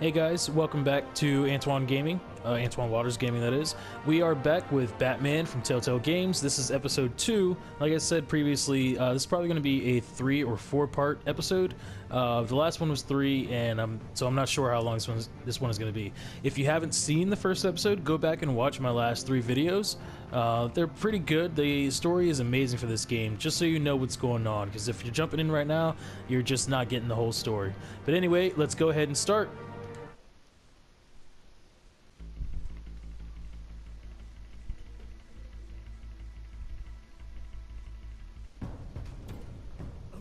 Hey guys, welcome back to Antoine Gaming, Antoine Waters Gaming that is. We are back with Batman from TellTale Games. This is episode 2. Like I said previously, this is probably going to be a 3 or 4 part episode. The last one was 3, and so I'm not sure how long this one is going to be. If you haven't seen the first episode, go back and watch my last 3 videos. They're pretty good. The story is amazing for this game, just so you know what's going on, because if you're jumping in right now, you're just not getting the whole story. But anyway, let's go ahead and start.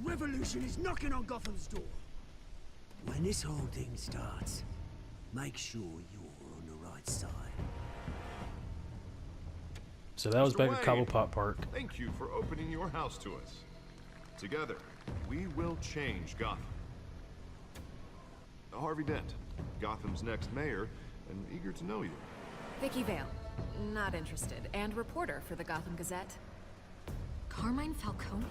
Revolution is knocking on Gotham's door. When this whole thing starts, make sure you're on the right side. So that was Mr. back Wayne, at Cobblepot Park. Thank you for opening your house to us. Together, we will change Gotham. Harvey Dent, Gotham's next mayor, and eager to know you. Vicky Vale, not interested, and reporter for the Gotham Gazette. Carmine Falcone?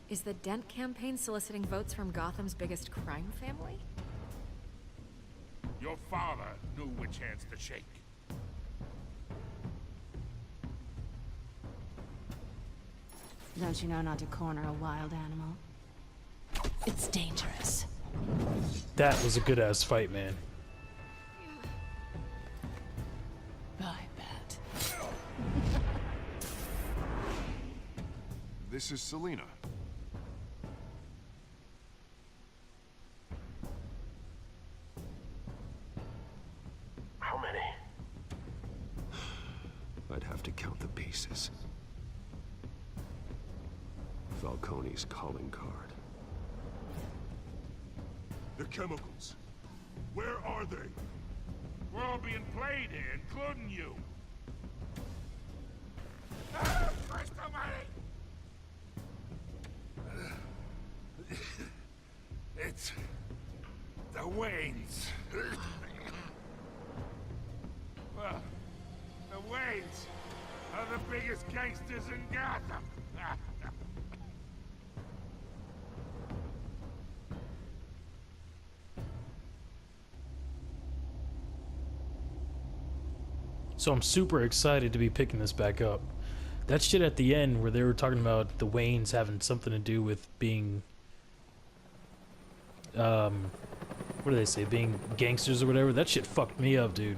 Is the Dent campaign soliciting votes from Gotham's biggest crime family? Your father knew which hands to shake. Don't you know not to corner a wild animal? It's dangerous. That was a good ass fight, man. I bet. This is Selina. How many? I'd have to count the pieces. Falcone's calling card. The chemicals. Where are they? We're all being played here, including you. Ah, Christ almighty! It's the Waynes. Well, the Waynes are the biggest gangsters in Gotham. So I'm super excited to be picking this back up. That shit at the end where they were talking about the Waynes having something to do with being, what do they say, being gangsters or whatever, that shit fucked me up, dude.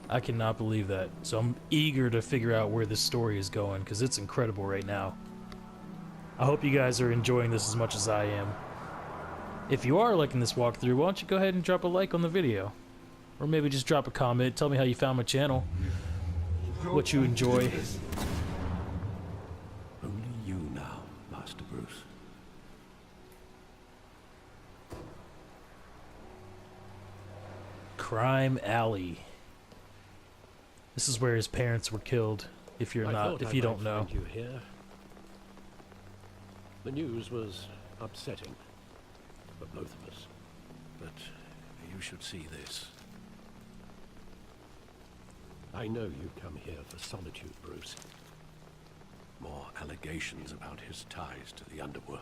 I cannot believe that. So I'm eager to figure out where this story is going, because it's incredible right now. I hope you guys are enjoying this as much as I am. If you are liking this walkthrough, why don't you go ahead and drop a like on the video? Or maybe just drop a comment, tell me how you found my channel, what you enjoy. Only you now, Master Bruce. Crime Alley. This is where his parents were killed, if you don't know. You here. The news was upsetting for both of us, but you should see this. I know you come here for solitude, Bruce. More allegations about his ties to the underworld.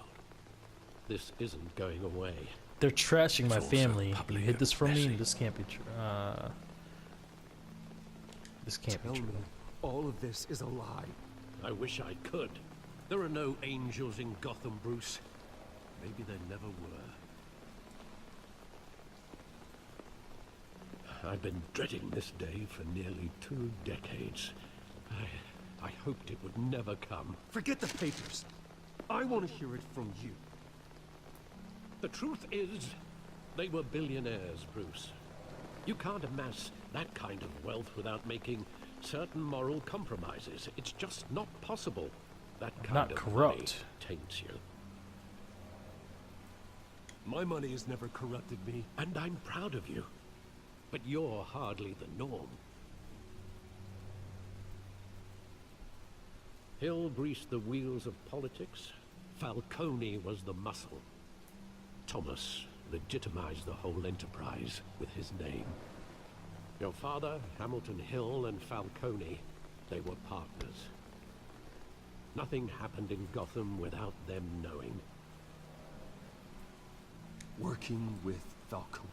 This isn't going away. They're trashing my It's also family. You public hid this and from me? messy. This can't be true. This can't be true. All of this is a lie. I wish I could. There are no angels in Gotham, Bruce. Maybe there never were. I've been dreading this day for nearly 2 decades. I hoped it would never come. Forget the papers. I want to hear it from you. The truth is, they were billionaires, Bruce. You can't amass that kind of wealth without making certain moral compromises. It's just not possible. That kind Not of corrupt. money taints you. My money has never corrupted me. And I'm proud of you. But you're hardly the norm. Hill greased the wheels of politics. Falcone was the muscle. Thomas legitimized the whole enterprise with his name. Your father, Hamilton Hill, and Falcone, they were partners. Nothing happened in Gotham without them knowing. Working with Falcone.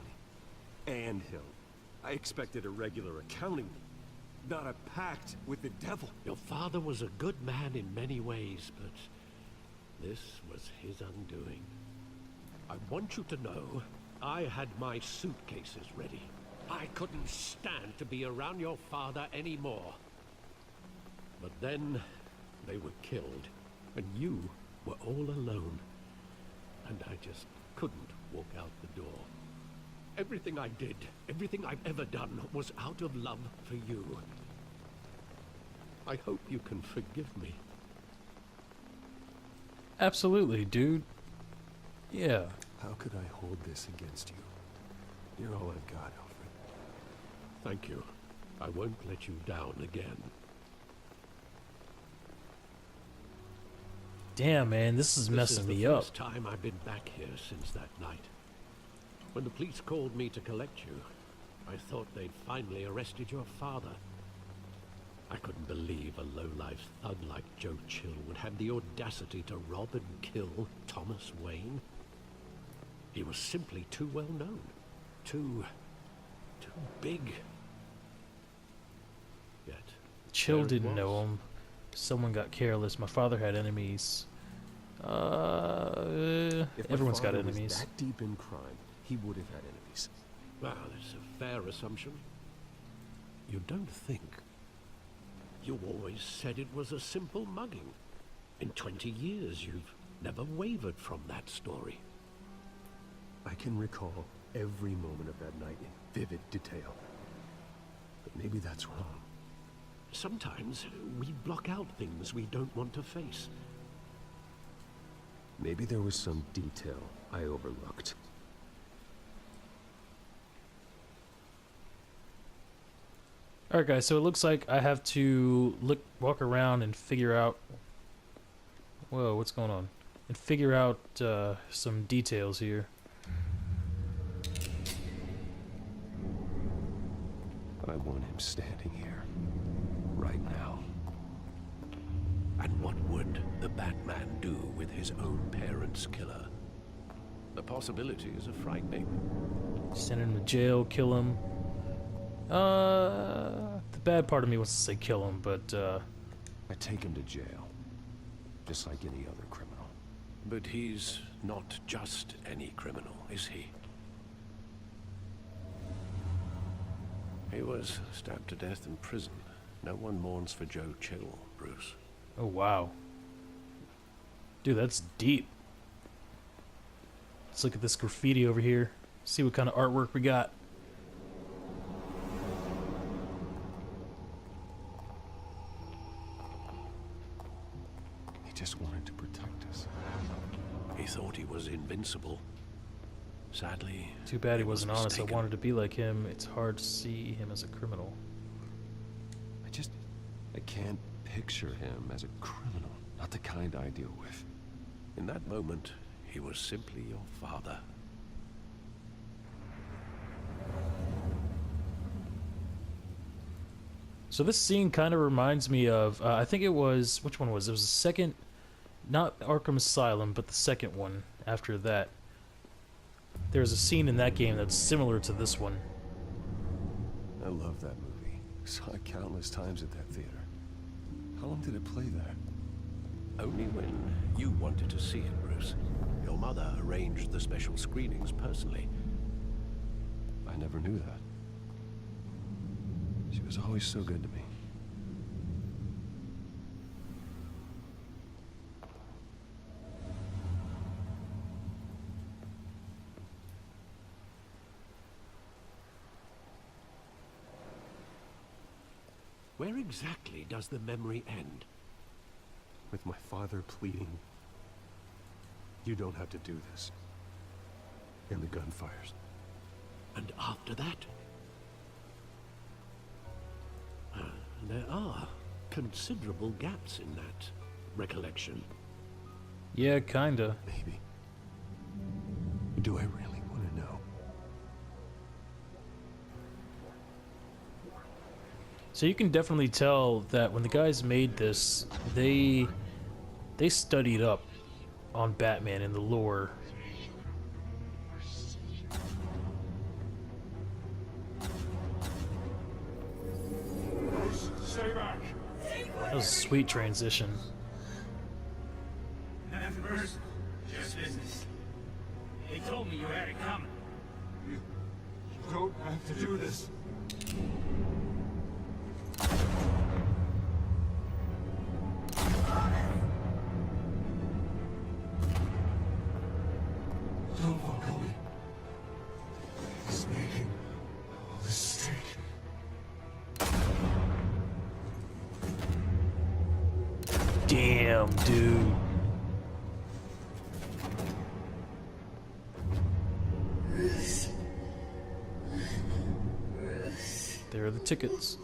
anthill. I expected a regular accounting, not a pact with the devil. Your father was a good man in many ways, but this was his undoing. I want you to know, I had my suitcases ready. I couldn't stand to be around your father anymore. But then, they were killed, and you were all alone. And I just couldn't walk out the door. Everything I did, everything I've ever done, was out of love for you. I hope you can forgive me. Absolutely, dude. Yeah. How could I hold this against you? You're all I've got, Alfred. Thank you. I won't let you down again. Damn, man, this is messing me up. This is the first time I've been back here since that night. When the police called me to collect you, I thought they'd finally arrested your father. I couldn't believe a low-life thug like Joe Chill would have the audacity to rob and kill Thomas Wayne. He was simply too well known. Too big. Yet Chill didn't know him. Someone got careless. My father had enemies. Everyone's got enemies. That deep in crime, he would have had enemies. Well, it's a fair assumption. You don't think? You always said it was a simple mugging. In 20 years, you've never wavered from that story. I can recall every moment of that night in vivid detail. But maybe that's wrong. Sometimes we block out things we don't want to face. Maybe there was some detail I overlooked. Alright guys, so it looks like I have to walk around and figure out... Whoa, what's going on? And figure out some details here. I want him standing here, right now. And what would the Batman do with his own parents' killer? The possibilities are frightening. Send him to jail, kill him. The bad part of me wants to say kill him, but I take him to jail, just like any other criminal. But he's not just any criminal, is he? He was stabbed to death in prison. No one mourns for Joe Chill, Bruce. oh wow. Dude, that's deep. Let's look at this graffiti over here. See what kind of artwork we got. He just wanted to protect us. He thought he was invincible. Sadly, Too bad he was wasn't honest. I mistaken. wanted to be like him. It's hard to see him as a criminal. I can't picture him as a criminal. Not the kind I deal with. In that moment, he was simply your father. So this scene kind of reminds me of, I think it was, which one was it? It was the second, not Arkham Asylum, but the second one after that. There's a scene in that game that's similar to this one. I love that movie. Saw it countless times at that theater. How long did it play there? Only when you wanted to see it, Bruce. Your mother arranged the special screenings personally. I never knew that. She was always so good to me. Where exactly does the memory end? With my father pleading, "You don't have to do this." And the gunfires. And after that? There are considerable gaps in that recollection. Yeah, kinda. Maybe. Do I really want to know? So you can definitely tell that when the guys made this, they studied up on Batman and the lore. Stay back. That was a sweet transition. Nothing personal, just business. They told me you had it coming. You don't have to do this. Don't follow me. He's making a mistake. Damn, dude. There are the tickets.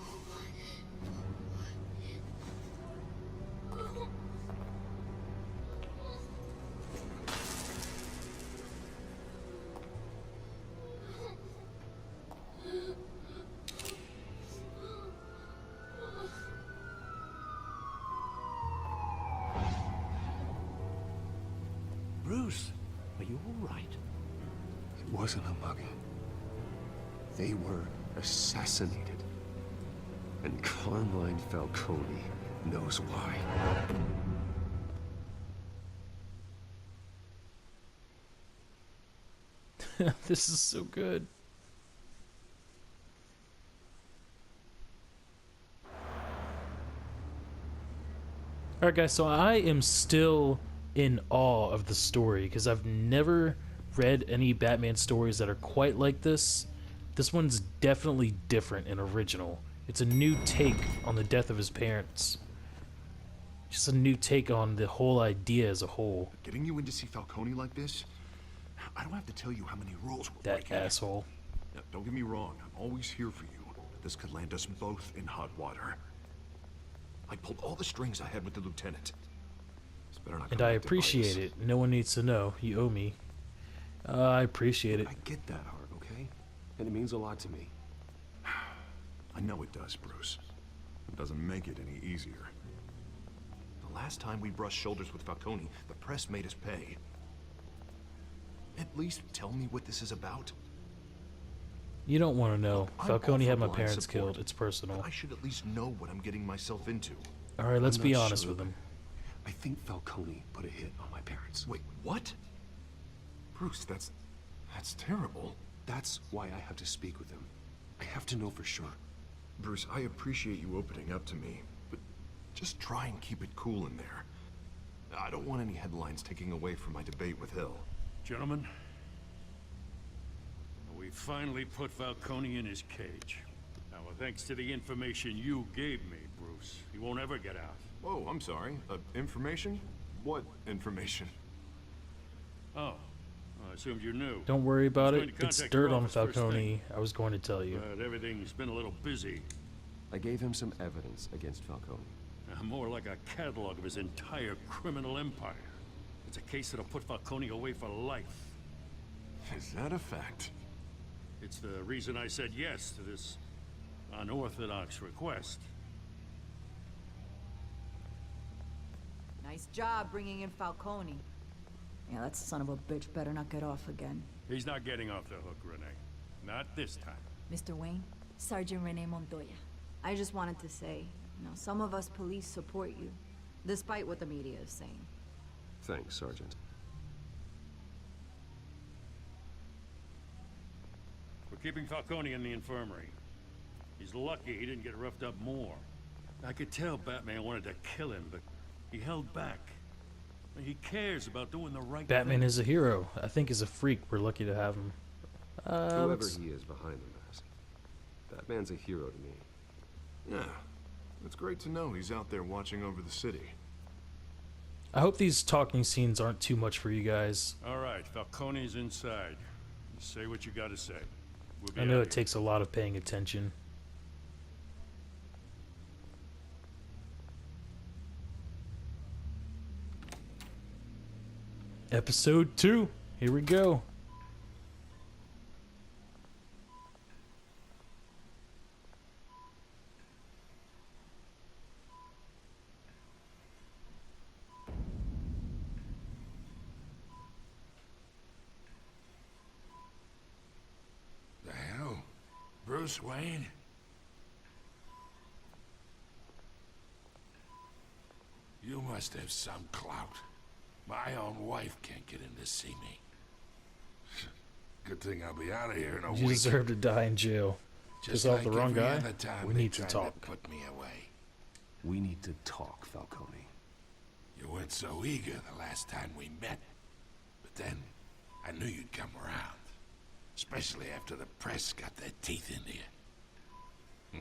Bruce, are you all right? It wasn't a mugging. They were assassinated. And Carmine Falcone knows why. This is so good. Alright guys, so I am still in awe of the story because I've never read any Batman stories that are quite like this. This one's definitely different and original. It's a new take on the death of his parents. Just a new take on the whole idea as a whole. Getting you in to see Falcone like this? I don't have to tell you how many rules we're That breaking. asshole. Now, don't get me wrong, I'm always here for you, but this could land us both in hot water. I pulled all the strings I had with the lieutenant. This better not And come I back to bite appreciate us. it. No one needs to know. You owe me. I appreciate it. I get that, Hart, okay? And it means a lot to me. I know it does, Bruce. It doesn't make it any easier. The last time we brushed shoulders with Falcone, the press made us pay. At least tell me what this is about. You don't want to know. I'm Falcone all had for my blind parents support, killed. It's personal. but I should at least know what I'm getting myself into. Alright, let's I'm be not honest sure, with him. I think Falcone put a hit on my parents. Wait, what? Bruce, that's terrible. That's why I have to speak with him. I have to know for sure. Bruce, I appreciate you opening up to me, but just try and keep it cool in there. I don't want any headlines taking away from my debate with Hill. Gentlemen, we finally put Falcone in his cage. Now, thanks to the information you gave me, Bruce, he won't ever get out. Whoa, I'm sorry. Information? What information? Oh, I assumed you knew. Don't worry about I was it. going to It's contact dirt your on office first Falcone. thing. I was going to tell you. But everything's been a little busy. I gave him some evidence against Falcone. More like a catalog of his entire criminal empire. It's a case that'll put Falcone away for life. Is that a fact? It's the reason I said yes to this unorthodox request. Nice job bringing in Falcone. Yeah, that son of a bitch better not get off again. He's not getting off the hook, Renee. Not this time. Mr. Wayne, Sergeant Renee Montoya. I just wanted to say, some of us police support you, despite what the media is saying. Thanks, Sergeant. We're keeping Falcone in the infirmary. He's lucky he didn't get roughed up more. I could tell Batman wanted to kill him, but he held back. He cares about doing the right Batman thing. is a hero. I think he's a freak. We're lucky to have him. Whoever let's- he is behind the mask. Batman's a hero to me. Yeah. It's great to know he's out there watching over the city. I hope these talking scenes aren't too much for you guys. All right, Falcone's inside. You say what you gotta say. We'll be I know out it here. takes a lot of paying attention. Episode 2. Here we go. The hell? Bruce Wayne? You must have some clout. My own wife can't get in to see me. Good thing I'll be out of here in a You week. deserve to die in jail. Just off the wrong every guy? other time We they need to tried talk. put me away. We need to talk, Falcone. You weren't so eager the last time we met. But then, I knew you'd come around. Especially after the press got their teeth into you.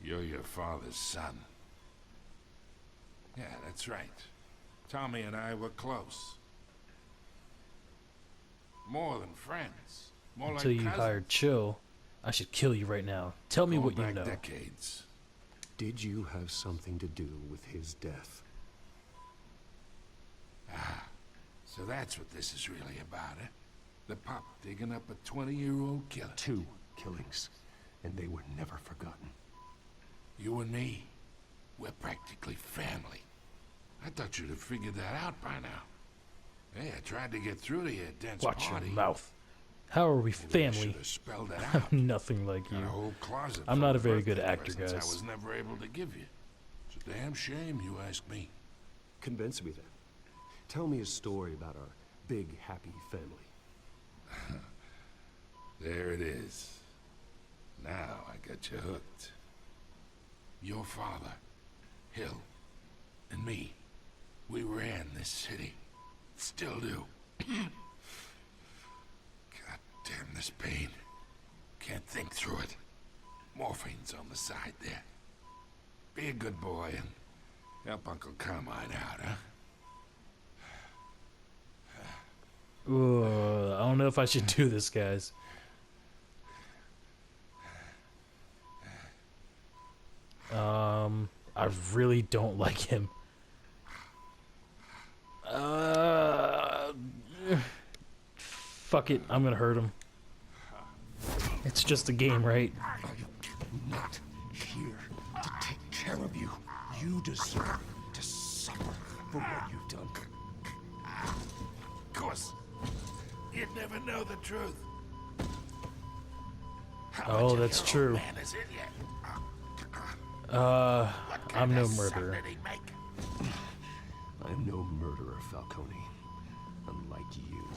You're your father's son. Yeah, that's right. Tommy and I were close. More than friends. More Until like you cousins. hired Chill, I should kill you right now. Tell me Going what you back know. decades. Did you have something to do with his death? So that's what this is really about, eh? The pop digging up a 20-year-old killer. 2 killings, and they were never forgotten. You and me, we're practically family. I thought you'd have figured that out by now. Hey, I tried to get through to you at Dent's Watch party. your mouth. How are we Maybe I family? should have spelled it out. I'm nothing like Got a you. whole closet I'm full not a of very good birthday actor, presents guys. I was never able to give you. It's a damn shame, you ask me. Convince me then. Tell me a story about our big, happy family. There it is. Now I got you hooked. Your father, Hill, and me, we ran this city. Still do. God damn this pain. Can't think through it. Morphine's on the side there. Be a good boy and help Uncle Carmine out, huh? Ooh, I don't know if I should do this, guys. I really don't like him. Fuck it, I'm gonna hurt him. It's just a game, right? I'm not here to take care of you. You deserve to suffer for what you've done. Of course, you'd never know the truth. How much of that's your true. old man is in you? What kind I'm no of son murderer. did he make? I'm no murderer, Falcone. Unlike you.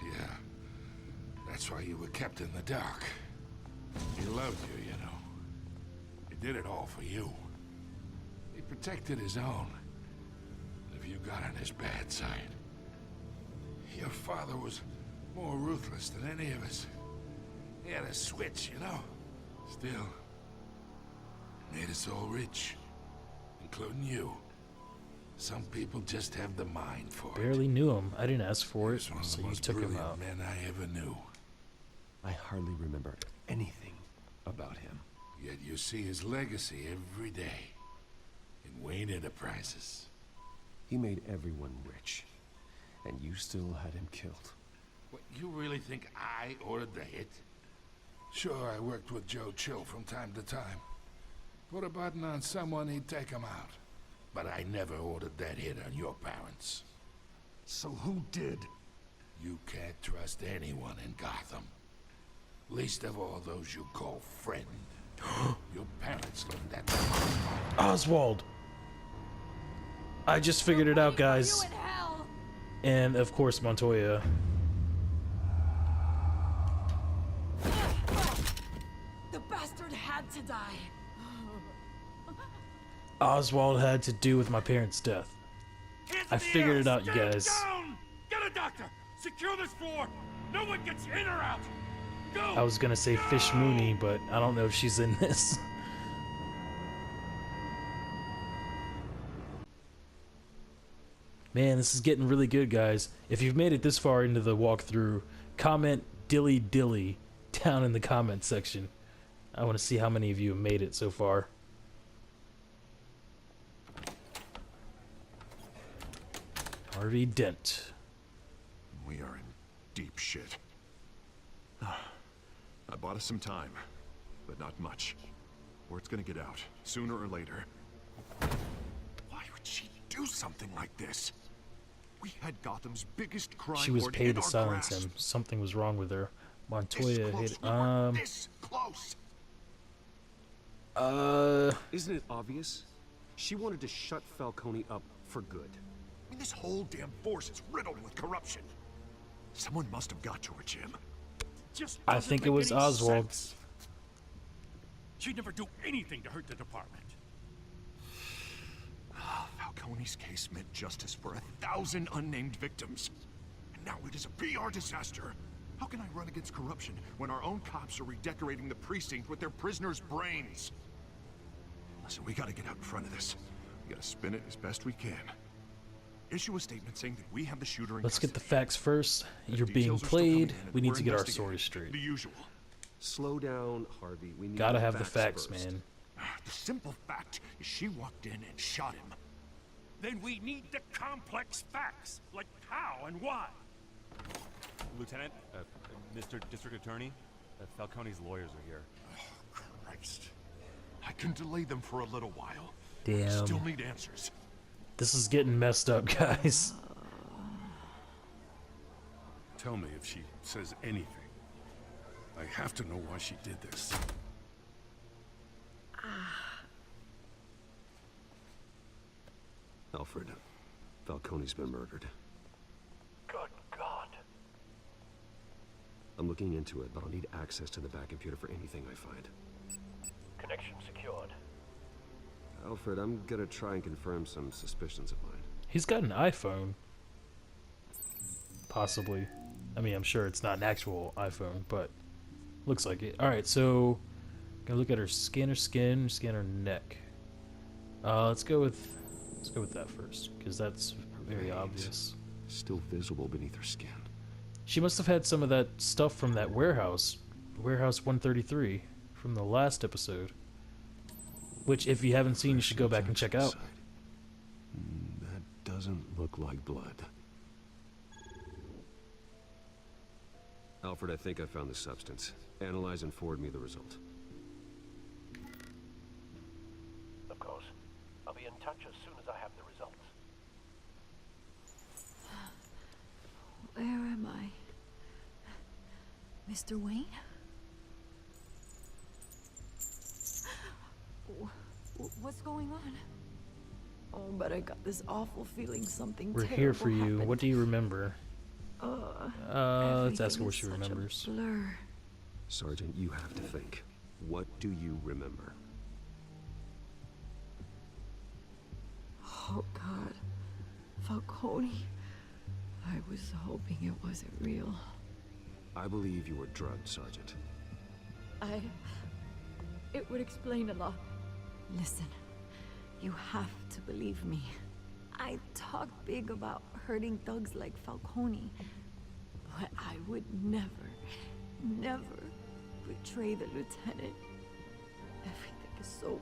Yeah. That's why you were kept in the dark. He loved you, you know. He did it all for you. He protected his own. If you got on his bad side. Your father was more ruthless than any of us. He had a switch, you know. Still, made us all rich. Including you. Some people just have the mind for it. Barely knew him. I didn't ask for He it, was one of the so you most took him brilliant out. men I ever knew. I hardly remember anything about him. Yet you see his legacy every day. In Wayne Enterprises. He made everyone rich, and you still had him killed. What, you really think I ordered the hit? Sure, I worked with Joe Chill from time to time. Put a button on someone, he'd take him out. But I never ordered that hit on your parents. So who did? You can't trust anyone in Gotham. Least of all those you call friend. Your parents learned that the hard way. Oswald! I just figured it out, guys. And of course, Montoya. The bastard had to die. Oswald had to do with my parents' death. I figured it out, you guys. Down! Get a doctor! Secure this floor! No one gets in or out! Go! I was gonna say Fish Mooney, but I don't know if she's in this. Man, this is getting really good, guys. If you've made it this far into the walkthrough, comment dilly dilly down in the comment section. I want to see how many of you have made it so far. Harvey Dent. We are in deep shit. I bought us some time, but not much. Word's gonna get out, sooner or later. Why would she do something like this? We had Gotham's biggest crime She was lord paid in to our silence grasp. him. Something was wrong with her. This Montoya close, hit. we were this close. Isn't it obvious? She wanted to shut Falcone up for good. I mean, this whole damn force is riddled with corruption. Someone must have got to her, Jim. Just I doesn't think it make was any Oswald. sense. She'd never do anything to hurt the department. Falcone's case meant justice for 1,000 unnamed victims. And now it is a PR disaster. How can I run against corruption when our own cops are redecorating the precinct with their prisoners' brains? Listen, we gotta get out in front of this. We gotta spin it as best we can. Issue a statement saying that we have the shooter in Let's get the custody. facts first. You're being Details are still coming played. in, and We need we're to get our investigating. story straight. The usual. Slow down, Harvey. We need Gotta have the facts, first. man. The simple fact is she walked in and shot him. Then we need the complex facts, like how and why. Lieutenant, Mr. District Attorney, Falcone's lawyers are here. Oh, Christ. I can delay them for a little while. Damn. Still need answers. This is getting messed up, guys. Tell me if she says anything. I have to know why she did this. Alfred, Falcone's been murdered. Good God. I'm looking into it, but I'll need access to the back computer for anything I find. Connection secured. Alfred, I'm gonna try and confirm some suspicions of mine. He's got an iPhone. Possibly. I mean, I'm sure it's not an actual iPhone, but looks like it. Alright, so gonna look at her skin her neck. Let's go with that first, because that's very obvious. Still visible beneath her skin. She must have had some of that stuff from that warehouse, Warehouse 133, from the last episode. Which, if you haven't seen, you should go back and check out. That doesn't look like blood. Alfred, I think I found the substance. Analyze and forward me the result. Of course. I'll be in touch as soon as I have the results. Where am I? Mr. Wayne? What's going on? Oh, but I got this awful feeling something We're terrible here for you. happened. What do you remember? Let's ask her everything what is she such a remembers. blur. Sergeant, you have to think. What do you remember? Oh, God. Falcone. I was hoping it wasn't real. I believe you were drugged, Sergeant. It would explain a lot. Listen, you have to believe me. I talk big about hurting thugs like Falcone, but I would never betray the lieutenant. Everything is so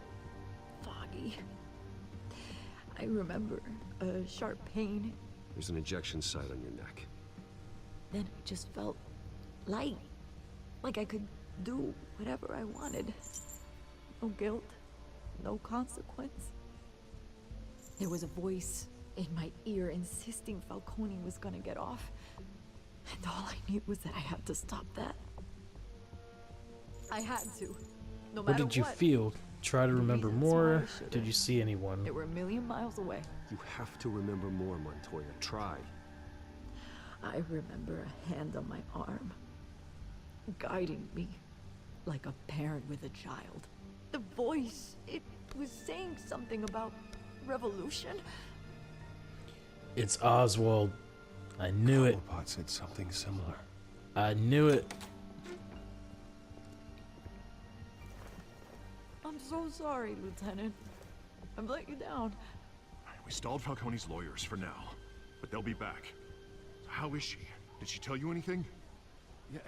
foggy. I remember a sharp pain. There's an injection site on your neck. Then I just felt light, like I could do whatever I wanted. No guilt, no consequence. There was a voice in my ear insisting Falcone was gonna get off. And all I knew was that I had to stop that. I had to, no matter What did you feel? Try to remember reasons why more. I should've. Did you see anyone? They were a million miles away. You have to remember more, Montoya. Try. I remember a hand on my arm, guiding me like a parent with a child. The voice, it was saying something about revolution. It's Oswald. I knew it. Cobblepot said something similar. I knew it. I'm so sorry, Lieutenant. I've let you down. We stalled Falcone's lawyers for now, but they'll be back. How is she? Did she tell you anything? Yeah,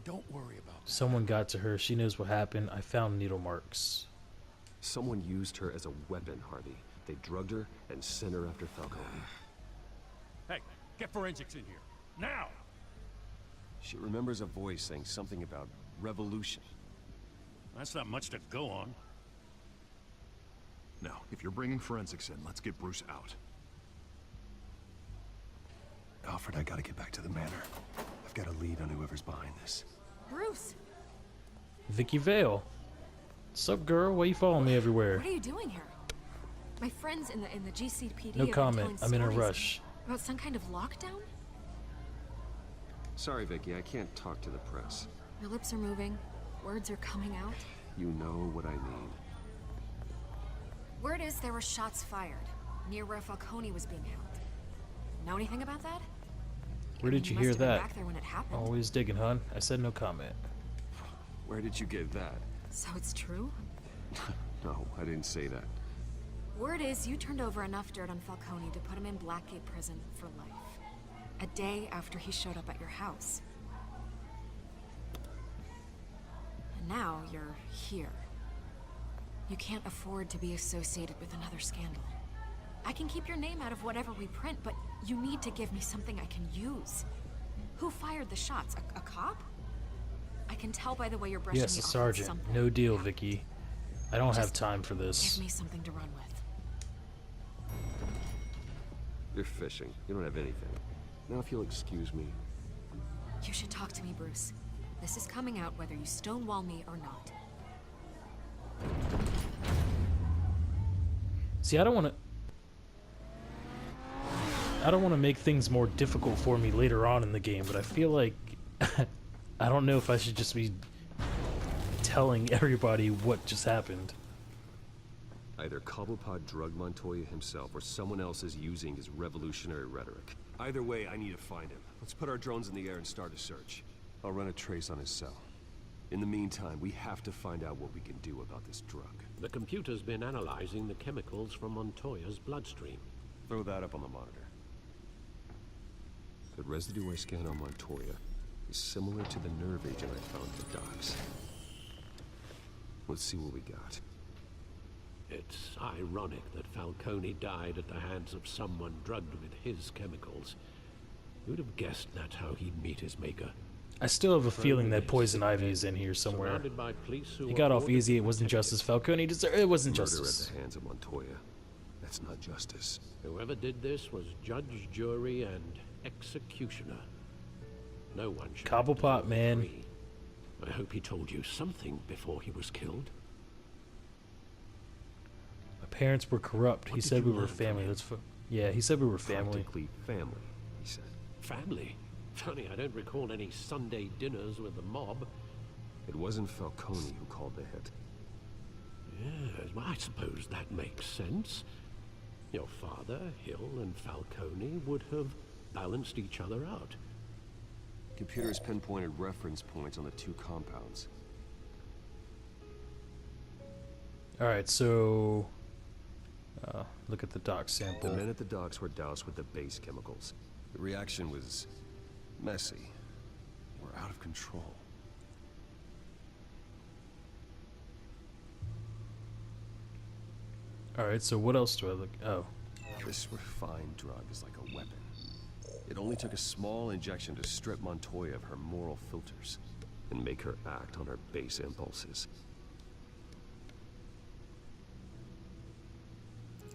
don't worry about it. Someone got to her. She knows what happened. I found needle marks. Someone used her as a weapon, Harvey. They drugged her and sent her after Falcone. Hey, get forensics in here. Now! She remembers a voice saying something about revolution. That's not much to go on. Now, if you're bringing forensics in, let's get Bruce out. Alfred, I gotta get back to the manor. I've got a lead on whoever's behind this. Bruce, Vicky Vale. Sup, girl? Why you following me everywhere? what are you doing here? My friends in the GCPD No have been comment. telling I'm in a stories rush. about some kind of lockdown? Sorry, Vicky, I can't talk to the press. Your lips are moving. Words are coming out. You know what I mean. Word is there were shots fired near where Falcone was being held. Know anything about that? Where did you must hear have been that? back there when it happened. Always digging, hon. I said no comment. Where did you get that? So it's true? No, I didn't say that. Word is you turned over enough dirt on Falcone to put him in Blackgate Prison for life. A day after he showed up at your house. And now you're here. You can't afford to be associated with another scandal. I can keep your name out of whatever we print, but you need to give me something I can use. Who fired the shots? A cop? I can tell by the way you're brushing Yes, me a off. sergeant. Something. No deal, Vicky. I don't have Just time for this. Give me something to run with. You're fishing. You don't have anything. Now, if you'll excuse me. You should talk to me, Bruce. This is coming out whether you stonewall me or not. See, I don't want to make things more difficult for me later on in the game, but I feel like I don't know if I should just be telling everybody what just happened. Either Cobblepot drugged Montoya himself, or someone else is using his revolutionary rhetoric. Either way, I need to find him. Let's put our drones in the air and start a search. I'll run a trace on his cell. In the meantime, we have to find out what we can do about this drug. The computer's been analyzing the chemicals from Montoya's bloodstream. Throw that up on the monitor. The residue I scanned on Montoya is similar to the nerve agent I found at the docks. Let's see what we got. It's ironic that Falcone died at the hands of someone drugged with his chemicals. Who'd have guessed that's how he'd meet his maker? I still have a feeling that Poison Ivy is in here somewhere. Surrounded by police who He got off ordered easy. It him wasn't protected. justice. Falcone deserved. It wasn't Murder justice. at the hands of Montoya. That's not justice. Whoever did this was judge, jury, and executioner. No one should have to Cobblepot, go man. free. I hope he told you something before he was killed. My parents were corrupt. He What did said you we were learn from family. him? That's yeah. He said we were family. Practically family, he said. Family? Funny, I don't recall any Sunday dinners with the mob. It wasn't Falcone who called the hit. Yes, well, I suppose that makes sense. Your father, Hill, and Falcone would have balanced each other out. Computers pinpointed reference points on the two compounds. All right, so look at the doc The sample. men at the docks were doused with the base chemicals. The reaction was messy. We're out of control. All right, so what else do I look? Oh, This refined drug is like a weapon. It only took a small injection to strip Montoya of her moral filters and make her act on her base impulses.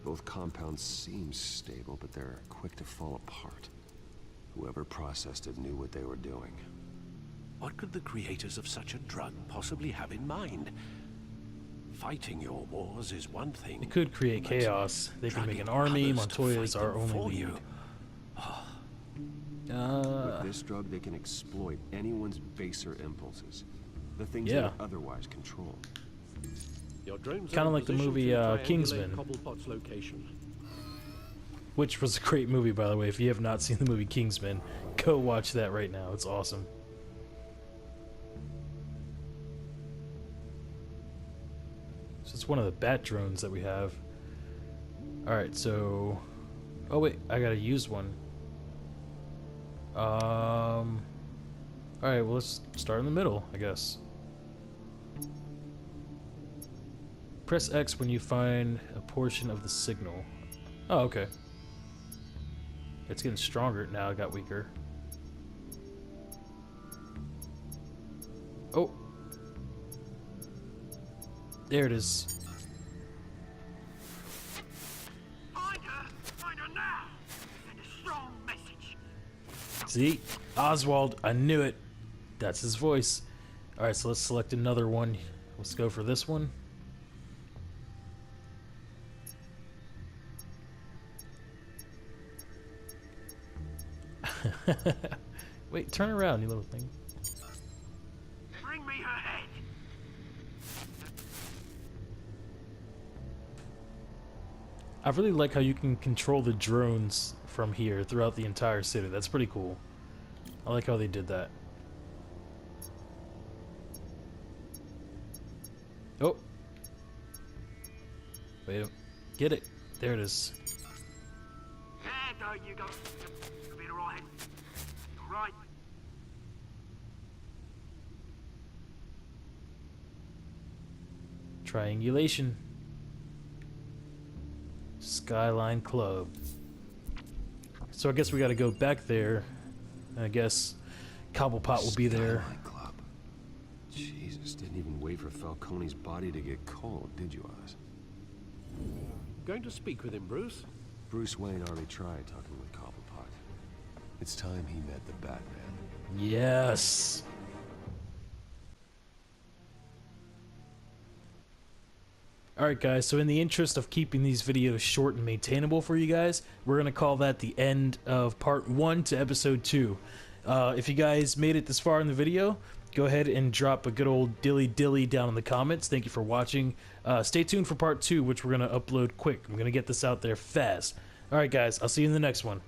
Both compounds seem stable, but they're quick to fall apart. Whoever processed it knew what they were doing. What could the creators of such a drug possibly have in mind? Fighting your wars is one thing. it could create but chaos. They can make drugging an army. others to Montoya is fight our them only for lead. you. With this drug, they can exploit anyone's baser impulses. The things Yeah. they would otherwise control. Your drones Kinda are in like the position movie, to triangulate Kingsman. Cobblepot's location. Which was a great movie, by the way. If you have not seen the movie Kingsman, go watch that right now. It's awesome. So it's one of the bat drones that we have. Alright, so... Oh wait, I gotta use one. Alright, well let's start in the middle, I guess. Press X when you find a portion of the signal. Oh, okay. It's getting stronger now. It got weaker. Oh. There it is. Find her now! Send a strong message. See? Oswald. I knew it. That's his voice. Alright, so let's select another one. Let's go for this one. Wait, turn around, you little thing. Bring me her head. I really like how you can control the drones from here throughout the entire city. That's pretty cool. I like how they did that. Oh. Wait. Get it. There it is. There you go. You'll be alright. Right. Triangulation. Skyline Club. So I guess we gotta go back there. I guess Cobblepot will be there. Skyline Club. Jesus, didn't even wait for Falcone's body to get cold, did you, Oz? Going to speak with him, Bruce? Bruce Wayne already tried talking with Cobblepot. It's time he met the Batman. Yes. Alright guys, so in the interest of keeping these videos short and maintainable for you guys, we're going to call that the end of part 1 to episode 2. If you guys made it this far in the video, go ahead and drop a good old dilly down in the comments. Thank you for watching. Stay tuned for part 2, which we're going to upload quick. I'm going to get this out there fast. Alright guys, I'll see you in the next one.